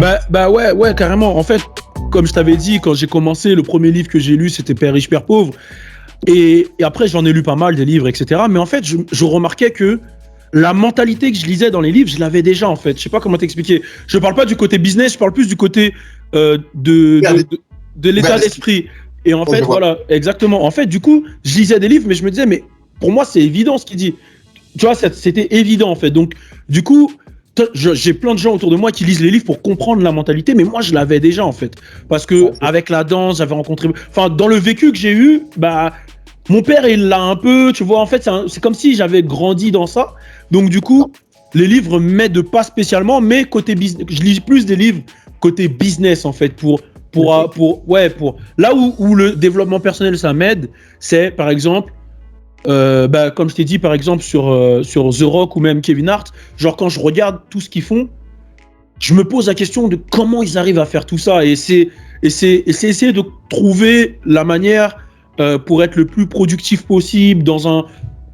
Ouais, carrément. En fait, comme je t'avais dit, quand j'ai commencé, le premier livre que j'ai lu, c'était Père riche, Père pauvre. Et après, j'en ai lu pas mal, des livres, etc. Mais en fait, je remarquais que la mentalité que je lisais dans les livres, je l'avais déjà, en fait. Je sais pas comment t'expliquer. Je parle pas du côté business, je parle plus du côté de l'état d'esprit. Et en fait, voilà, exactement. En fait, du coup, je lisais des livres, mais je me disais, mais pour moi, c'est évident ce qu'il dit. Tu vois, c'était évident, en fait. Donc, du coup, j'ai plein de gens autour de moi qui lisent les livres pour comprendre la mentalité, mais moi, je l'avais déjà, en fait. Parce que avec la danse, j'avais rencontré... Enfin, dans le vécu que j'ai eu, bah... Mon père, il l'a un peu, tu vois, en fait, c'est comme si j'avais grandi dans ça. Donc, du coup, les livres m'aident pas spécialement, mais côté business, je lis plus des livres côté business, en fait, là où le développement personnel, ça m'aide, c'est, par exemple, comme je t'ai dit, par exemple, sur The Rock ou même Kevin Hart, genre, quand je regarde tout ce qu'ils font, je me pose la question de comment ils arrivent à faire tout ça. Et c'est essayer de trouver la manière pour être le plus productif possible dans un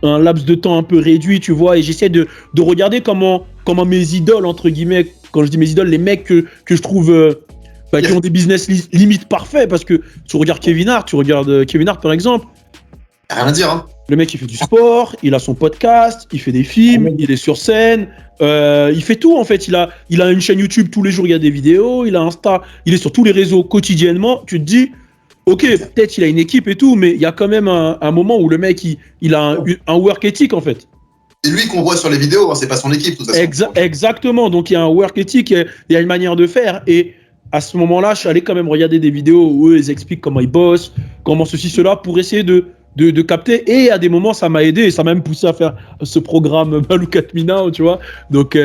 laps de temps un peu réduit, tu vois. Et j'essaie de regarder comment mes idoles, entre guillemets, quand je dis mes idoles, les mecs que je trouve qui ont des business limite parfaits, parce que tu regardes Kevin Hart par exemple. Rien à dire, hein. Le mec, il fait du sport, il a son podcast, il fait des films, il est sur scène, il fait tout en fait. Il a une chaîne YouTube, tous les jours il y a des vidéos, il a Insta, il est sur tous les réseaux quotidiennement. Tu te dis, ok, peut-être il a une équipe et tout, mais il y a quand même un moment où le mec, il a un work ethic en fait. C'est lui qu'on voit sur les vidéos, hein, c'est pas son équipe de toute façon. Exactement, donc il y a un work ethic, il y a une manière de faire. Et à ce moment-là, je suis allé quand même regarder des vidéos où eux, ils expliquent comment ils bossent, comment ceci, cela, pour essayer de capter. Et à des moments, ça m'a aidé et ça m'a même poussé à faire ce programme Look at Me Now, tu vois. Donc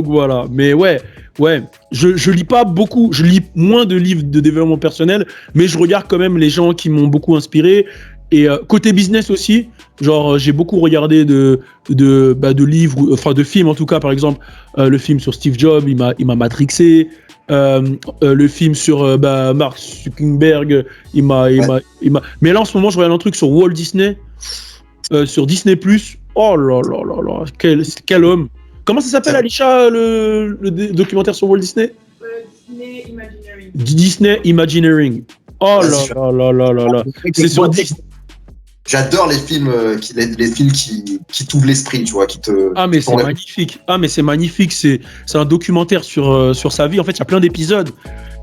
voilà. Mais ouais, je lis pas beaucoup, je lis moins de livres de développement personnel, mais je regarde quand même les gens qui m'ont beaucoup inspiré. Et côté business aussi, genre j'ai beaucoup regardé de livres, enfin de films en tout cas, par exemple le film sur Steve Jobs, il m'a matrixé. Le film sur Mark Zuckerberg, il m'a. Mais là en ce moment, je regarde un truc sur Walt Disney, sur Disney+. Oh là là là là, quel homme. Comment ça s'appelle, Alisha, le documentaire sur Walt Disney? Disney Imagineering. Disney Imagineering. Oh là là là là là. C'est sur Disney. J'adore les films qui t'ouvrent l'esprit, tu vois, qui te. Ah mais c'est magnifique. C'est magnifique. C'est un documentaire sur sa vie. En fait, il y a plein d'épisodes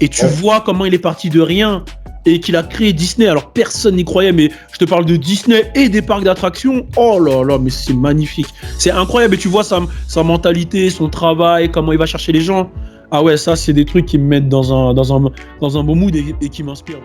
et tu vois comment il est parti de rien et qu'il a créé Disney. Alors personne n'y croyait, mais je te parle de Disney et des parcs d'attractions. Oh là là, mais c'est magnifique. C'est incroyable. Et tu vois sa mentalité, son travail, comment il va chercher les gens. Ah ouais, ça c'est des trucs qui me mettent dans un bon mood et qui m'inspirent.